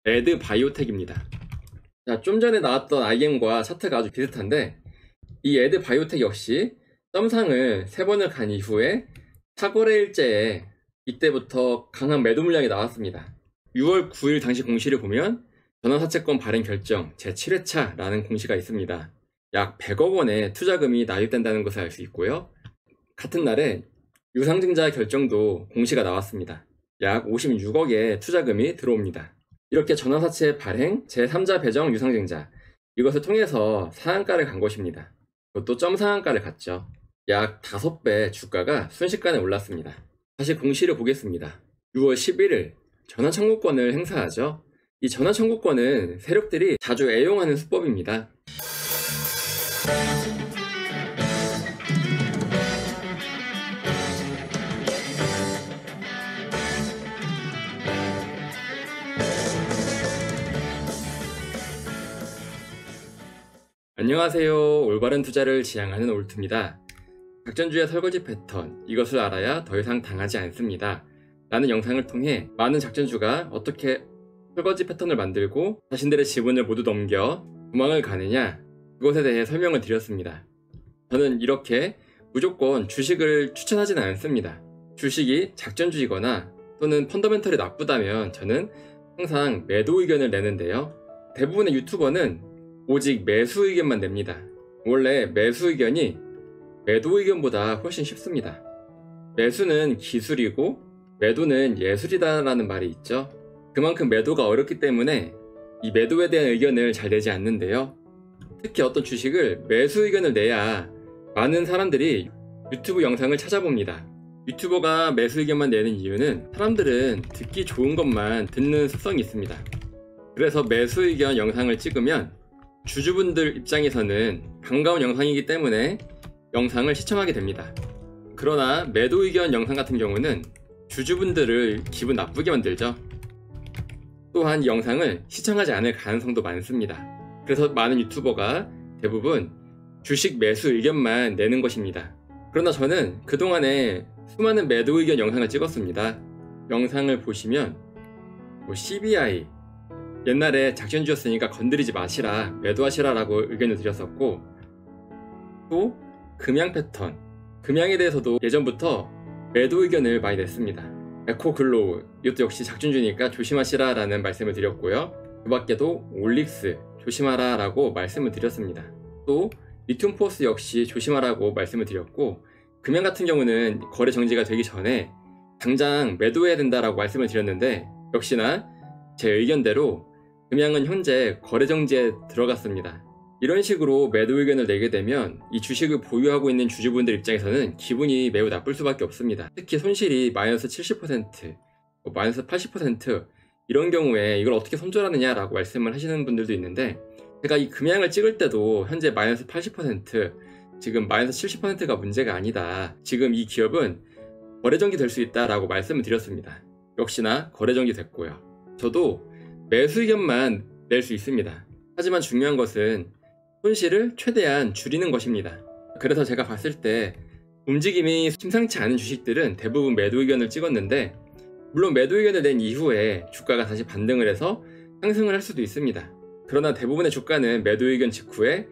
에드바이오텍입니다. 자, 좀 전에 나왔던 IM과 차트가 아주 비슷한데 이 에드바이오텍 역시 점상을 3번을 간 이후에 사거래일째에 이때부터 강한 매도 물량이 나왔습니다. 6월 9일 당시 공시를 보면 전환사채권 발행 결정 제7회차라는 공시가 있습니다. 약 100억 원의 투자금이 납입된다는 것을 알 수 있고요. 같은 날에 유상증자 결정도 공시가 나왔습니다. 약 56억의 투자금이 들어옵니다. 이렇게 전환사채 발행, 제3자 배정 유상증자 이것을 통해서 상한가를 간 것입니다. 그것도 점상한가를 갔죠. 약 5배 주가가 순식간에 올랐습니다. 다시 공시를 보겠습니다. 6월 11일 전환청구권을 행사하죠. 이 전환청구권은 세력들이 자주 애용하는 수법입니다. 안녕하세요. 올바른 투자를 지향하는 올투입니다. 작전주의 설거지 패턴, 이것을 알아야 더 이상 당하지 않습니다. 라는 영상을 통해 많은 작전주가 어떻게 설거지 패턴을 만들고 자신들의 지분을 모두 넘겨 도망을 가느냐, 그것에 대해 설명을 드렸습니다. 저는 이렇게 무조건 주식을 추천하지는 않습니다. 주식이 작전주이거나 또는 펀더멘털이 나쁘다면 저는 항상 매도 의견을 내는데요. 대부분의 유튜버는 오직 매수 의견만 냅니다. 원래 매수 의견이 매도 의견보다 훨씬 쉽습니다. 매수는 기술이고 매도는 예술이다 라는 말이 있죠. 그만큼 매도가 어렵기 때문에 이 매도에 대한 의견을 잘 내지 않는데요. 특히 어떤 주식을 매수 의견을 내야 많은 사람들이 유튜브 영상을 찾아봅니다. 유튜버가 매수 의견만 내는 이유는 사람들은 듣기 좋은 것만 듣는 습성이 있습니다. 그래서 매수 의견 영상을 찍으면 주주분들 입장에서는 반가운 영상이기 때문에 영상을 시청하게 됩니다. 그러나 매도 의견 영상 같은 경우는 주주분들을 기분 나쁘게 만들죠. 또한 이 영상을 시청하지 않을 가능성도 많습니다. 그래서 많은 유튜버가 대부분 주식 매수 의견만 내는 것입니다. 그러나 저는 그동안에 수많은 매도 의견 영상을 찍었습니다. 영상을 보시면 CBI 옛날에 작전주였으니까 건드리지 마시라, 매도하시라 라고 의견을 드렸었고, 또 금양 패턴, 금양에 대해서도 예전부터 매도 의견을 많이 냈습니다. 에코글로우, 이것도 역시 작전주니까 조심하시라 라는 말씀을 드렸고요. 그 밖에도 올릭스 조심하라 라고 말씀을 드렸습니다. 또 리튬포스 역시 조심하라고 말씀을 드렸고, 금양 같은 경우는 거래 정지가 되기 전에 당장 매도해야 된다라고 말씀을 드렸는데, 역시나 제 의견대로 금양은 현재 거래 정지에 들어갔습니다. 이런 식으로 매도 의견을 내게 되면 이 주식을 보유하고 있는 주주분들 입장에서는 기분이 매우 나쁠 수밖에 없습니다. 특히 손실이 마이너스 70%, 마이너스 80% 이런 경우에 이걸 어떻게 손절하느냐 라고 말씀을 하시는 분들도 있는데, 제가 이 금양을 찍을 때도 현재 마이너스 80%, 지금 마이너스 70%가 문제가 아니다. 지금 이 기업은 거래 정지 될 수 있다 라고 말씀을 드렸습니다. 역시나 거래 정지 됐고요. 저도 매수 의견만 낼 수 있습니다. 하지만 중요한 것은 손실을 최대한 줄이는 것입니다. 그래서 제가 봤을 때 움직임이 심상치 않은 주식들은 대부분 매도 의견을 찍었는데, 물론 매도 의견을 낸 이후에 주가가 다시 반등을 해서 상승을 할 수도 있습니다. 그러나 대부분의 주가는 매도 의견 직후에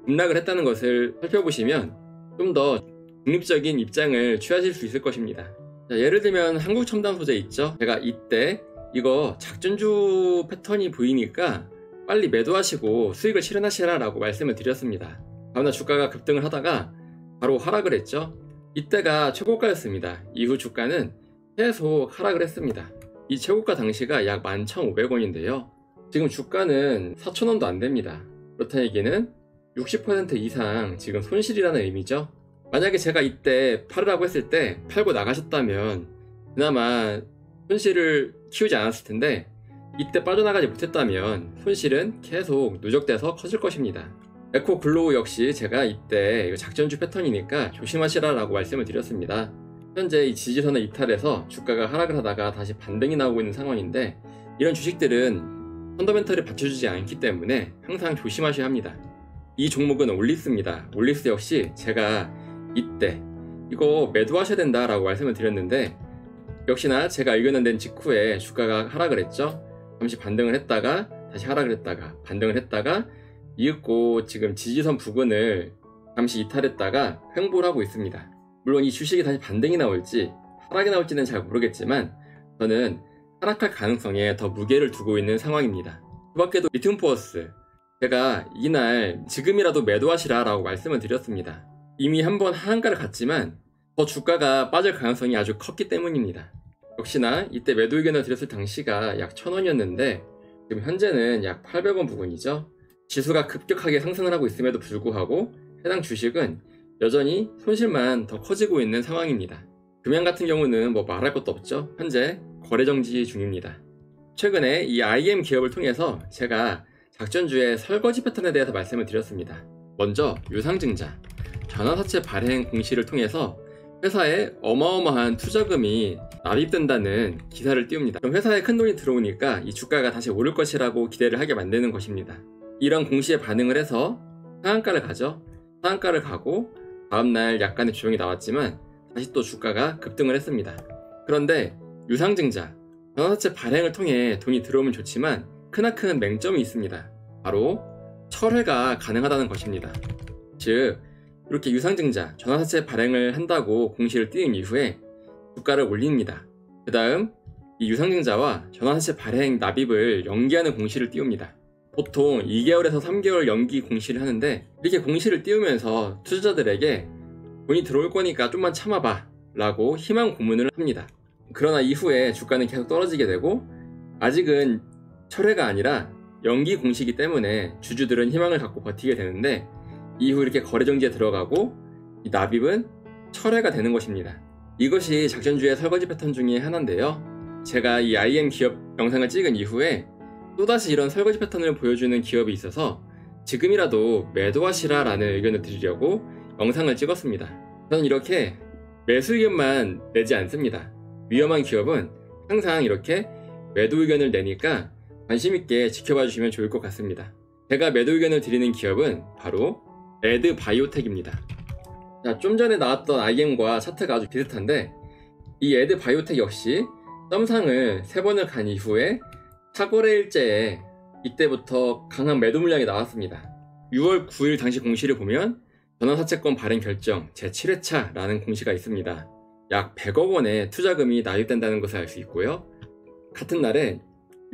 급락을 했다는 것을 살펴보시면 좀 더 중립적인 입장을 취하실 수 있을 것입니다. 자, 예를 들면 한국첨단소재 있죠? 제가 이때 이거 작전주 패턴이 보이니까 빨리 매도하시고 수익을 실현하시라 라고 말씀을 드렸습니다. 다음날 주가가 급등을 하다가 바로 하락을 했죠. 이때가 최고가였습니다. 이후 주가는 계속 하락을 했습니다. 이 최고가 당시가 약 11,500원인데요 지금 주가는 4,000원도 안 됩니다. 그렇다는 얘기는 60% 이상 지금 손실이라는 의미죠. 만약에 제가 이때 팔으라고 했을 때 팔고 나가셨다면 그나마 손실을 키우지 않았을 텐데, 이때 빠져나가지 못했다면 손실은 계속 누적돼서 커질 것입니다. 에코글로우 역시 제가 이때 작전주 패턴이니까 조심하시라 라고 말씀을 드렸습니다. 현재 이 지지선을 이탈해서 주가가 하락을 하다가 다시 반등이 나오고 있는 상황인데, 이런 주식들은 펀더멘털을 받쳐주지 않기 때문에 항상 조심하셔야 합니다. 이 종목은 올릭스입니다. 올릭스 역시 제가 이때 이거 매도하셔야 된다 라고 말씀을 드렸는데, 역시나 제가 의견을 낸 직후에 주가가 하락을 했죠. 잠시 반등을 했다가 다시 하락을 했다가 반등을 했다가 이윽고 지금 지지선 부근을 잠시 이탈했다가 횡보를 하고 있습니다. 물론 이 주식이 다시 반등이 나올지 하락이 나올지는 잘 모르겠지만 저는 하락할 가능성에 더 무게를 두고 있는 상황입니다. 그 밖에도 리튬포어스, 제가 이날 지금이라도 매도하시라 라고 말씀을 드렸습니다. 이미 한번 하한가를 갔지만 더 주가가 빠질 가능성이 아주 컸기 때문입니다. 역시나 이때 매도 의견을 드렸을 당시가 약 1000원이었는데 지금 현재는 약 800원 부근이죠. 지수가 급격하게 상승을 하고 있음에도 불구하고 해당 주식은 여전히 손실만 더 커지고 있는 상황입니다. 금양 같은 경우는 뭐 말할 것도 없죠. 현재 거래 정지 중입니다. 최근에 이 IM 기업을 통해서 제가 작전주의 설거지 패턴에 대해서 말씀을 드렸습니다. 먼저 유상증자, 전환사채 발행 공시를 통해서 회사에 어마어마한 투자금이 납입된다는 기사를 띄웁니다. 그럼 회사에 큰 돈이 들어오니까 이 주가가 다시 오를 것이라고 기대를 하게 만드는 것입니다. 이런 공시에 반응을 해서 상한가를 가죠. 상한가를 가고 다음날 약간의 조정이 나왔지만 다시 또 주가가 급등을 했습니다. 그런데 유상증자, 전환사채 발행을 통해 돈이 들어오면 좋지만 크나큰 맹점이 있습니다. 바로 철회가 가능하다는 것입니다. 즉 이렇게 유상증자, 전환사채 발행을 한다고 공시를 띄운 이후에 주가를 올립니다. 그 다음 이 유상증자와 전환사채 발행 납입을 연기하는 공시를 띄웁니다. 보통 2개월에서 3개월 연기 공시를 하는데 이렇게 공시를 띄우면서 투자자들에게 돈이 들어올 거니까 좀만 참아봐 라고 희망 고문을 합니다. 그러나 이후에 주가는 계속 떨어지게 되고 아직은 철회가 아니라 연기 공시이기 때문에 주주들은 희망을 갖고 버티게 되는데 이후 이렇게 거래정지에 들어가고 이 납입은 철회가 되는 것입니다. 이것이 작전주의 설거지 패턴 중에 하나인데요. 제가 이 IM 기업 영상을 찍은 이후에 또다시 이런 설거지 패턴을 보여주는 기업이 있어서 지금이라도 매도하시라 라는 의견을 드리려고 영상을 찍었습니다. 저는 이렇게 매수 의견만 내지 않습니다. 위험한 기업은 항상 이렇게 매도 의견을 내니까 관심있게 지켜봐 주시면 좋을 것 같습니다. 제가 매도 의견을 드리는 기업은 바로 에드바이오텍입니다. 자, 좀 전에 나왔던 IM과 차트가 아주 비슷한데 이 에드바이오텍 역시 점상을 3번을 간 이후에 차거래일째에 이때부터 강한 매도 물량이 나왔습니다. 6월 9일 당시 공시를 보면 전환사채권 발행 결정 제7회차라는 공시가 있습니다. 약 100억 원의 투자금이 납입된다는 것을 알 수 있고요. 같은 날에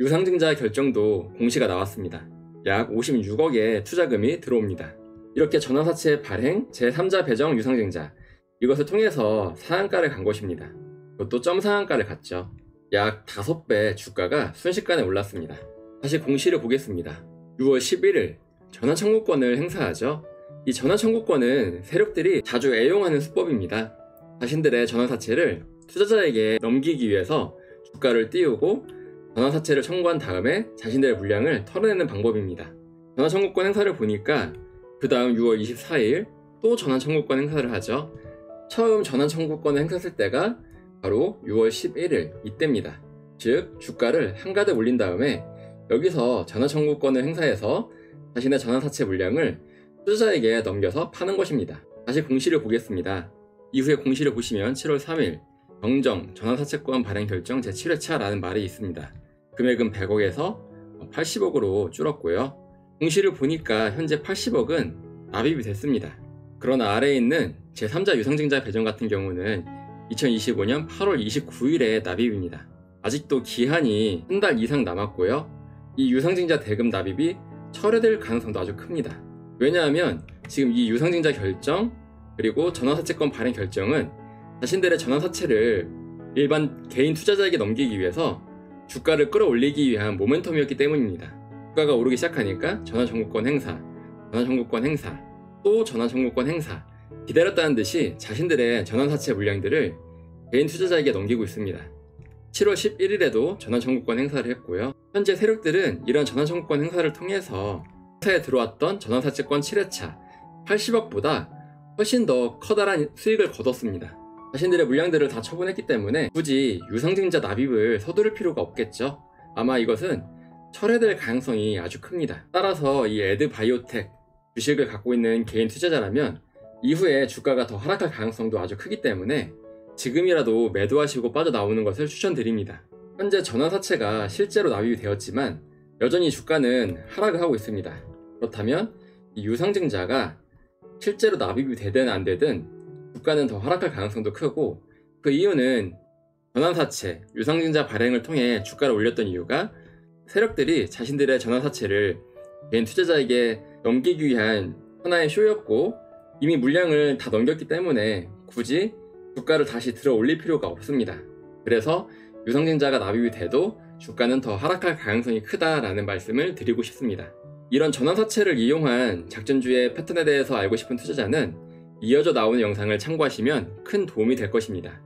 유상증자 결정도 공시가 나왔습니다. 약 56억의 투자금이 들어옵니다. 이렇게 전환사채 발행 제3자 배정 유상증자 이것을 통해서 상한가를 간 것입니다. 그것도 점상한가를 갔죠. 약 5배 주가가 순식간에 올랐습니다. 다시 공시를 보겠습니다. 6월 11일 전환청구권을 행사하죠. 이 전환청구권은 세력들이 자주 애용하는 수법입니다. 자신들의 전환사채를 투자자에게 넘기기 위해서 주가를 띄우고 전환사채를 청구한 다음에 자신들의 물량을 털어내는 방법입니다. 전환청구권 행사를 보니까 그 다음 6월 24일 또 전환청구권 행사를 하죠. 처음 전환청구권을 행사했을 때가 바로 6월 11일 이때입니다. 즉 주가를 한가득 올린 다음에 여기서 전환청구권을 행사해서 자신의 전환사채 물량을 투자자에게 넘겨서 파는 것입니다. 다시 공시를 보겠습니다. 이후에 공시를 보시면 7월 3일 정정 전환사채권 발행 결정 제7회차라는 말이 있습니다. 금액은 100억에서 80억으로 줄었고요. 공시를 보니까 현재 80억은 납입이 됐습니다. 그러나 아래에 있는 제3자 유상증자 배정 같은 경우는 2025년 8월 29일에 납입입니다. 아직도 기한이 한 달 이상 남았고요. 이 유상증자 대금 납입이 철회될 가능성도 아주 큽니다. 왜냐하면 지금 이 유상증자 결정 그리고 전환사채권 발행 결정은 자신들의 전환사채를 일반 개인 투자자에게 넘기기 위해서 주가를 끌어올리기 위한 모멘텀이었기 때문입니다. 주가가 오르기 시작하니까 전환청구권 행사, 전환청구권 행사, 또 전환청구권 행사 기다렸다는 듯이 자신들의 전환사채 물량들을 개인 투자자에게 넘기고 있습니다. 7월 11일에도 전환청구권 행사를 했고요. 현재 세력들은 이런 전환청구권 행사를 통해서 회사에 들어왔던 전환사채권 7회차 80억보다 훨씬 더 커다란 수익을 거뒀습니다. 자신들의 물량들을 다 처분했기 때문에 굳이 유상증자 납입을 서두를 필요가 없겠죠. 아마 이것은 철회될 가능성이 아주 큽니다. 따라서 이 에드바이오텍 주식을 갖고 있는 개인 투자자라면 이후에 주가가 더 하락할 가능성도 아주 크기 때문에 지금이라도 매도하시고 빠져나오는 것을 추천드립니다. 현재 전환사채가 실제로 납입이 되었지만 여전히 주가는 하락을 하고 있습니다. 그렇다면 이 유상증자가 실제로 납입이 되든 안 되든 주가는 더 하락할 가능성도 크고, 그 이유는 전환사채, 유상증자 발행을 통해 주가를 올렸던 이유가 세력들이 자신들의 전환사채를 개인 투자자에게 넘기기 위한 하나의 쇼였고, 이미 물량을 다 넘겼기 때문에 굳이 주가를 다시 들어 올릴 필요가 없습니다. 그래서 유상증자가 납입이 돼도 주가는 더 하락할 가능성이 크다라는 말씀을 드리고 싶습니다. 이런 전환사채를 이용한 작전주의 패턴에 대해서 알고 싶은 투자자는 이어져 나오는 영상을 참고하시면 큰 도움이 될 것입니다.